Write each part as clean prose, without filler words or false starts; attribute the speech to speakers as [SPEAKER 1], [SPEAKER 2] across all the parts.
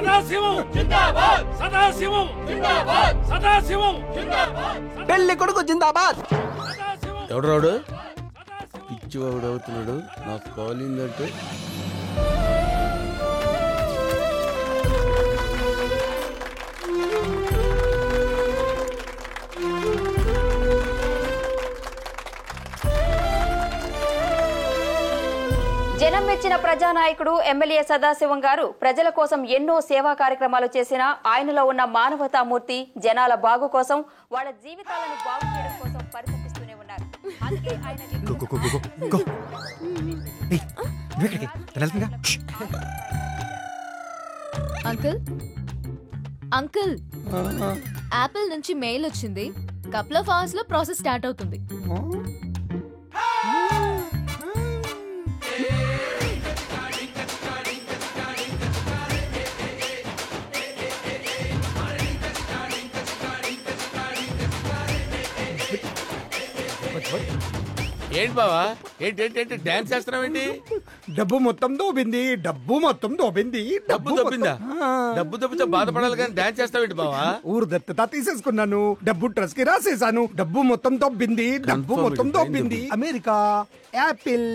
[SPEAKER 1] సదాశివం జిందాబాద్, సదాశివం జిందాబాద్, సదాశివం జిందాబాద్,
[SPEAKER 2] పెళ్లి కొడుకు జిందాబాద్.
[SPEAKER 3] ఎవడు రాడు పిచ్చివాడు అవుతున్నాడు. నాకు కాలిందంటే
[SPEAKER 4] జనం మెచ్చిన ప్రజానాయకుడు ఎమ్మెల్యే సదాశివం గారు ప్రజల కోసం ఎన్నో సేవా కార్యక్రమాలు చేసిన ఆయనలో ఉన్న మానవతామూర్తి జనాల బాగు కోసం, వాళ్ళ జీవితాలను బాగు చేయడం కోసం పరితపిస్తూనే ఉన్నారు. అందుకే ఆయన
[SPEAKER 5] అంకుల్ అంకుల్ యాపిల్ నుంచి మెయిల్ వచ్చింది. కపుల్ ఆఫ్ అవర్స్ లో ప్రాసెస్ స్టార్ట్ అవుతుంది.
[SPEAKER 3] ఏంటి బావా? ఏంటి డాన్స్ చేస్తున్నావేంటి?
[SPEAKER 2] డబ్బు మొత్తం దోబింది, డబ్బు మొత్తం దోబింది.
[SPEAKER 3] డబ్బు దొబ్బిందా? డబ్బు దొబ్బితే బాధపడాలి కానీ డాన్స్ చేస్తావేంటి బావా?
[SPEAKER 2] ఊరు దత్తత తీసేసుకున్నాను, డబ్బు ట్రస్ట్ కి రాసేసాను. డబ్బు మొత్తం దొబ్బింది, డబ్బు మొత్తం దొబ్బింది. America, Apple,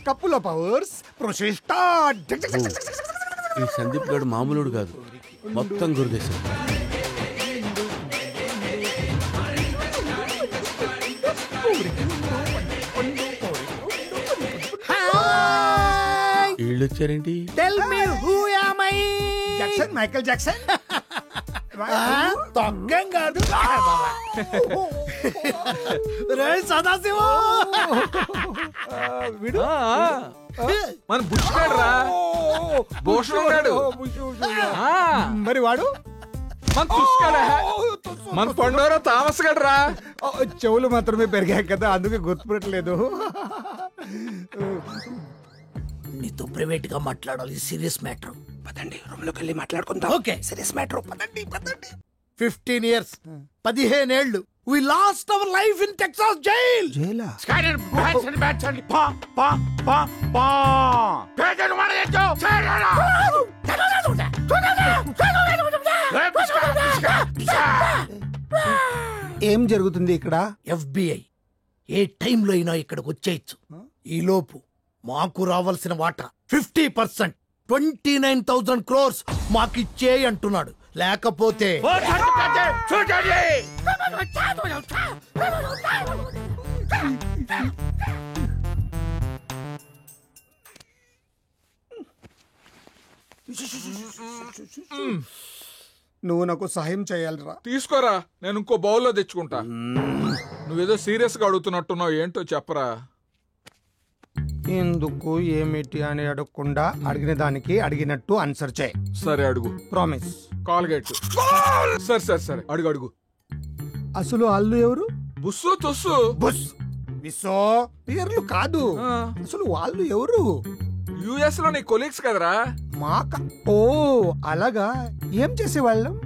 [SPEAKER 2] couple of hours, process start.
[SPEAKER 3] ఈ సందీప్ గారు మామూలుడు కాదు, మొత్తం గురుదేశం. వీళ్ళు వచ్చారేంటి?
[SPEAKER 2] Tell me who am I? Jackson, Michael Jackson. తగ్గం కాదు రే సదాశివం. వీడు
[SPEAKER 6] మన బుష్గాడు రా, భూషణ్ గాడు.
[SPEAKER 2] మరి వాడు
[SPEAKER 6] మన తుస్కాడా, మన పండోరా థామస్ గడు రా.
[SPEAKER 2] చెవులు మాత్రమే పెరిగాయి కదా, అందుకే గుర్తుపట్టలేదు.
[SPEAKER 7] నీతో ప్రైవేట్ గా మాట్లాడాలి, సీరియస్ మ్యాటర్.
[SPEAKER 2] పదండి, రూమ్ లోకి వెళ్ళి మాట్లాడుకుందాం.
[SPEAKER 7] Okay,
[SPEAKER 2] serious matter. పదండి పదండి.
[SPEAKER 7] 15 years 15 ఏళ్ళు we lost our life in Texas jail.
[SPEAKER 2] జైలా? ఏం జరుగుతుంది ఇక్కడ?
[SPEAKER 7] FBI ఏ టైంలో అయినా ఇక్కడికి వచ్చేయచ్చు. ఈ లోపు మాకు రావాల్సిన వాటా 50% 29,000 crores మాకిచ్చేయి అంటున్నాడు. లేకపోతే
[SPEAKER 2] నువ్వు నాకు సహాయం చేయాలిరా.
[SPEAKER 6] తీసుకోరా, నేను ఇంకో బౌల్లో తెచ్చుకుంటా. నువ్వేదో సీరియస్ గా అడుగుతున్నట్టున్నావు, ఏంటో చెప్పరా.
[SPEAKER 2] ఎందుకు ఏమిటి అని అడగకుండా అడిగిన దానికి అడిగినట్టు ఆన్సర్ చేయి.
[SPEAKER 6] సరే అడుగు.
[SPEAKER 2] ప్రామిస్.
[SPEAKER 6] కాల్గేట్. సరే సరే సరే అడుగు అడుగు.
[SPEAKER 2] అసలు వాళ్ళు ఎవరు?
[SPEAKER 6] బుస్సు తుస్సు.
[SPEAKER 2] బుస్ విసో పేర్లు కాదు, అసలు వాళ్ళు ఎవరు?
[SPEAKER 6] యుఎస్ లో నీ కొలీగ్స్ కదరా.
[SPEAKER 2] ఓ అలాగా. ఏం చేసేవాళ్ళం?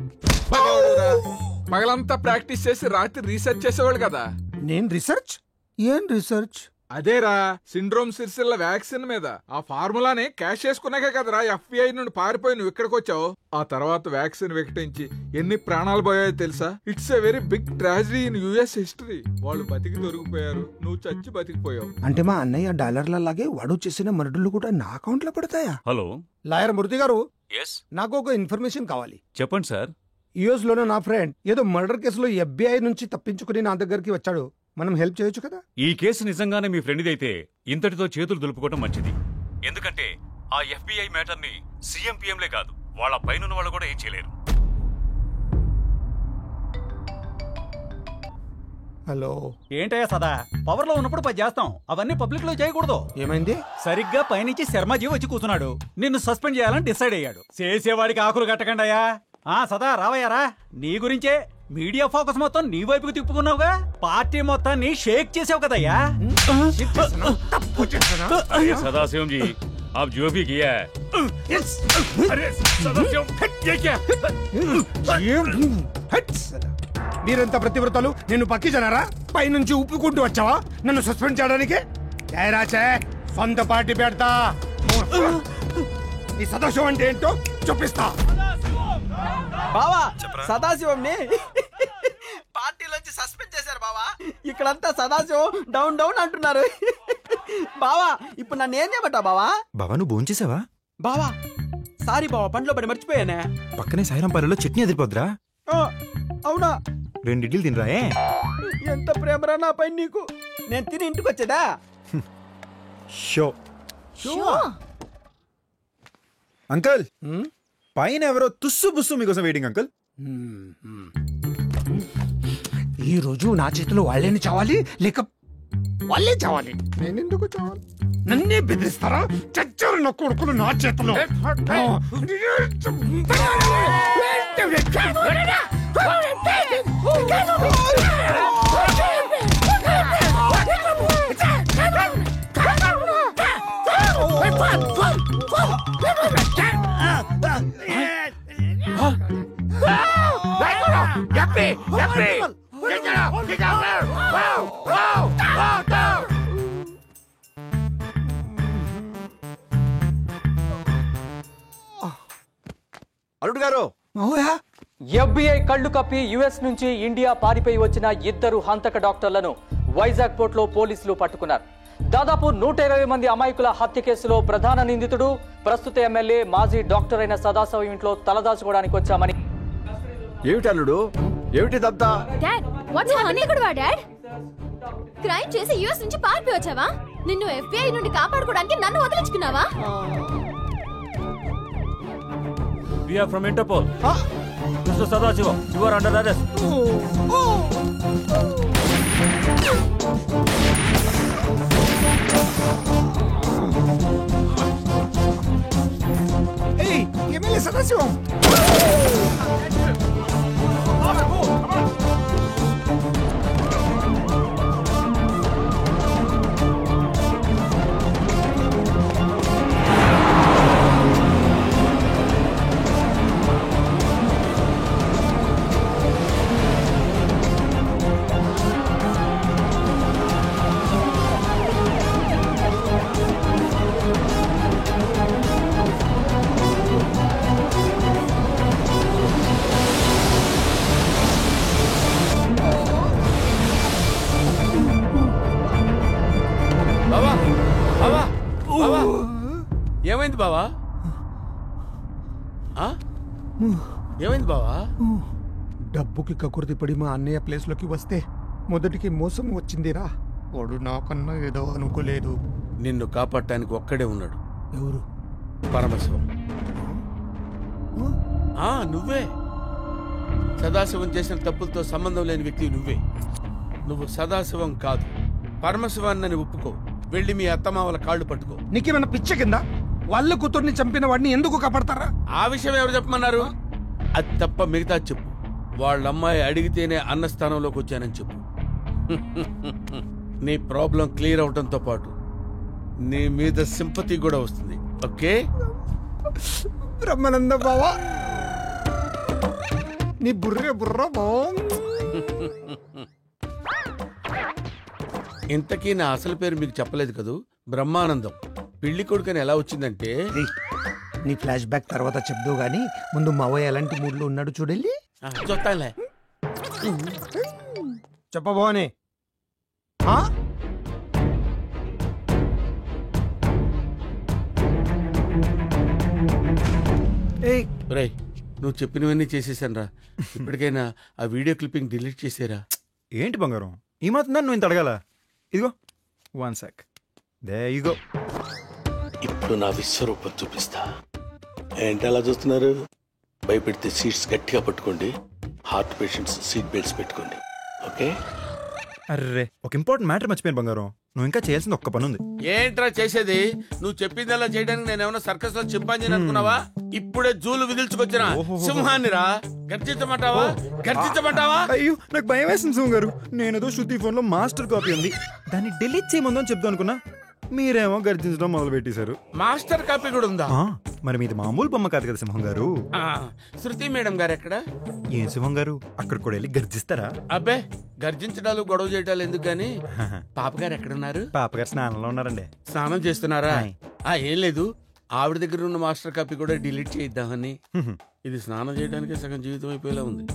[SPEAKER 6] పగలంతా ప్రాక్టీస్ చేసి రాత్రి రీసెర్చ్ చేసేవాళ్ళు కదా.
[SPEAKER 2] నేను రీసెర్చ్? ఏం రీసెర్చ్?
[SPEAKER 6] అదేరా, సిండ్రోమ్ సిర్సిల్ల వ్యాక్సిన్ మీద. ఆ ఫార్ములాని క్యాష్ చేసుకున్నాకే కదరా FBI నుండి పారిపోయి నువ్వు ఇక్కడికి వచ్చావు. ఆ తర్వాత వ్యాక్సిన్ వికటించి ఎన్ని ప్రాణాలు పోయాయో తెలుసా? It's a very big tragedy in US history. వాళ్ళు బతికి దొరికిపోయారు, నువ్వు చచ్చి బతికిపోయావు.
[SPEAKER 2] అంటే మా అన్నయ్య డాలర్ల లాగే వాడు చేసిన మర్డర్లు కూడా నా అకౌంట్ లో పడతాయా?
[SPEAKER 8] హలో
[SPEAKER 2] లాయర్ మూర్తి గారు,
[SPEAKER 8] ఎస్
[SPEAKER 2] నాకు ఒక ఇన్ఫర్మేషన్ కావాలి.
[SPEAKER 8] చెప్పండి సార్.
[SPEAKER 2] US లోనే నా ఫ్రెండ్ ఏదో మర్డర్ కేసులో FBI నుంచి తప్పించుకుని నా దగ్గరికి వచ్చాడు. మనం హెల్ప్ చేయొచ్చు కదా?
[SPEAKER 8] ఈ కేసు నిజంగానే మీ ఫ్రెండ్దైతే ఇంతటితో చేతులు దులుపుకోవడం మంచిది. ఎందుకంటే ఆ FBI మ్యాటర్ ని CM-PMలే కాదు, వాళ్ళ పైన వాళ్ళు కూడా ఏం చేయలేరు.
[SPEAKER 2] హలో.
[SPEAKER 9] ఏంటయ్యా సదా, పవర్ లో ఉన్నప్పుడు పది చేస్తాం, అవన్నీ పబ్లిక్ లో చేయకూడదు.
[SPEAKER 2] ఏమైంది?
[SPEAKER 9] సరిగ్గా పైనుంచి శర్మాజీ వచ్చి కూర్చున్నాడు, నిన్ను సస్పెండ్ చేయాలని డిసైడ్ అయ్యాడు. చేసేవాడికి ఆకులు కట్టకండియా. సదా రావయ్యారా, నీ గురించే మీడియా ఫోకస్ మొత్తం నీ వైపుకి తిప్పుకున్నావుగా. పార్టీ మొత్తాన్ని షేక్ చేసావు కదయ్యా.
[SPEAKER 8] సదాశివం జీ, आप जो भी किया है, अरे सदाशिव, ये क्या?
[SPEAKER 2] మీరంతా ప్రతివ్రతలు నిన్ను పక్కి జనారా? పైనుంచి ఉప్పుకుంటూ వచ్చావా నన్ను సస్పెండ్ చేయడానికి? సొంత పార్టీ పెడతా. ఈ సదాశివం అంటే ఏంటో చూపిస్తా.
[SPEAKER 10] బావా సదాశివంని పార్టీలోంచి సస్పెండ్ చేశారు బావా. ఇక్కడంతా సదాశివం డౌన్ డౌన్ అంటున్నారు. బావా ఇప్పుడు నన్ను ఏం చేయమంటావు బావా?
[SPEAKER 11] బావా నువ్వు భోంచేసావా?
[SPEAKER 10] బావా సారీ బావా, పండ్లో పడి మర్చిపోయానే.
[SPEAKER 11] పక్కనే సాయిరాంపల్లిలో చట్నీ ఎదిరిపోద్రా.
[SPEAKER 10] అవునా?
[SPEAKER 11] 2 ఇడ్లీలు తినరాయే.
[SPEAKER 10] ఎంత ప్రేమరా నా పైన నీకు. నేను తిని ఇంటికి వచ్చేదా?
[SPEAKER 11] షో అంకుల్, పైన ఎవరో తుస్సు బుస్సు మీకోసం వెయిటింగ్ అంకుల్.
[SPEAKER 2] ఈ రోజు నా చేతిలో వాళ్ళేని చావాలి, లేక వాళ్ళే చావాలి. నేనెందుకు చావాలి? నన్నే బెదిరిస్తారా? చచ్చారు నా కొడుకులు నా చేతిలో.
[SPEAKER 11] అల్లుడు గారు,
[SPEAKER 12] FBI కళ్లు కప్పి యుఎస్ నుంచి ఇండియా పారిపోయి వచ్చిన 2 హంతక డాక్టర్లను వైజాగ్ పోర్టులో పోలీసులు పట్టుకున్నారు. దాదాపు 120 మంది అమాయకుల హత్య కేసులో ప్రధాన నిందితుడు ప్రస్తుత ఎమ్మెల్యే మాజీ డాక్టర్ అయిన సదాశివం ఇంట్లో తలదాచుకోవడానికి వచ్చామని.
[SPEAKER 11] ఏమిటి అల్లుడు, ఏమిటి దంతా?
[SPEAKER 5] Dad what's happening? Dad crime చేసి యుఎస్ నుంచి పారిపోయి వచ్చావా? నిన్ను FBI నుండి కాపాడుకోవడానికి నన్ను వదిలించుకున్నావా?
[SPEAKER 8] We are from Interpol. Mr. Sadasivam, you are under arrest.
[SPEAKER 2] ఏయ్, ఎమ్మెల్యే సదాశివం.
[SPEAKER 3] ఏమైంది బావా? ఏమైంది బావా?
[SPEAKER 2] డబ్బుకి కకుర్తి పడి మా అన్నయ్య ప్లేస్ లోకి వస్తే మొదటికి మోసం వచ్చిందిరా. వాడు నాకన్నా ఏదో అనుకోలేదు.
[SPEAKER 3] నిన్ను కాపాడటానికి ఒక్కడే ఉన్నాడు.
[SPEAKER 2] ఎవరు?
[SPEAKER 3] పరమశివం. నువ్వే. సదాశివం చేసిన తప్పులతో సంబంధం లేని వ్యక్తి నువ్వే. నువ్వు సదాశివం కాదు, పరమశివాన్ని ఒప్పుకో. వెళ్ళి మీ అత్తమావల కాళ్ళు పట్టుకో.
[SPEAKER 2] నీకేమైనా పిచ్చ కింద? వాళ్ళ కూతుర్ని చంపిన వాడిని ఎందుకు కాపాడతారా?
[SPEAKER 3] ఆ విషయం ఎవరు చెప్పమన్నారు? అది తప్ప మిగతా చెప్పు. వాళ్ళ అమ్మాయి అడిగితేనే అన్న స్థానంలోకి వచ్చానని చెప్పు. నీ ప్రాబ్లం క్లియర్ అవడంతో పాటు నీ మీద సింపతి కూడా వస్తుంది. ఓకే?
[SPEAKER 2] బ్రహ్మానంద బావా, నీ బుర్రే బుర్ర
[SPEAKER 3] ఇంతకీ నా అసలు పేరు మీకు చెప్పలేదు కదూ. బ్రహ్మానందం. పెళ్లి కొడుకని ఎలా వచ్చిందంటే,
[SPEAKER 2] నీ ఫ్లాష్ బ్యాక్ తర్వాత చెప్దు గానీ ముందు మావయ్య ఎలాంటి మూడ్లో ఉన్నాడు చూడాలి.
[SPEAKER 3] చూస్తానులే.
[SPEAKER 2] చెప్పబోనే.
[SPEAKER 3] రేయ్, నువ్వు చెప్పినవన్నీ చేసేసాను రా. ఇప్పటికైనా ఆ వీడియో క్లిప్పింగ్ డిలీట్ చేసేరా.
[SPEAKER 11] ఏంటి బంగారం, ఈ మాత్రం నువ్వు ఇంత అడగాల? ఇదిగో 1 sec. There you go.
[SPEAKER 3] ఇప్పుడు నా విశ్వరూపం చూపిస్తా. ఏంటి అలా చూస్తున్నారు? భయపెడితే సీట్స్ గట్టిగా పట్టుకోండి. హార్ట్ పేషెంట్స్ సీట్ బెల్ట్స్ పెట్టుకోండి. ఓకే?
[SPEAKER 11] అర్రే, ఒక ఇంపార్టెంట్ మ్యాటర్ మర్చిపోయాను బంగారం. నువ్వు ఇంకా చేయాల్సింది ఒక్క పని ఉంది.
[SPEAKER 3] ఏంట్రా చేసేది? నువ్వు చెప్పిందల్లా చేయడానికి నేనేమన్నా సర్కస్ లో చింపాంజీని అనుకున్నావా? ఇప్పుడే జూలు విదిల్చుకొచ్చిన సింహాన్ని రా. గర్జించమంటావా? గర్జించమంటావా?
[SPEAKER 11] అయ్యో, నాకు భయం వేసింది సింహం గారు. నేనేదో శృతి ఫోన్ లో మాస్టర్ కాపీ ఉంది, దాన్ని డిలీట్ చేయమందో అని చెప్తాను అనుకున్నా. మీరేమో గర్జించడం మొదలు పెట్టేశారు.
[SPEAKER 3] మాస్టర్ కాపీ కూడా ఉందా?
[SPEAKER 11] మరి మీది మామూలు బొమ్మ కాదు కదా సింహం గారు.
[SPEAKER 3] శృతి మేడం గారు ఎక్కడ?
[SPEAKER 11] ఏం సింహం గారు, అక్కడ కూడా వెళ్ళి గర్జిస్తారా?
[SPEAKER 3] అబ్బే, గర్జించడాలు గొడవ చేయటాలు ఎందుకు గాని. పాపగారు ఎక్కడున్నారు?
[SPEAKER 11] పాపగారు స్నానంలో ఉన్నారండి.
[SPEAKER 3] స్నానం చేస్తున్నారా? ఏం లేదు, ఆవిడ దగ్గర ఉన్న మాస్టర్ కాపీ కూడా డిలీట్ చేయిద్దామని. ఇది స్నానం చేయడానికి సగం జీవితం అయిపోయేలా ఉంది.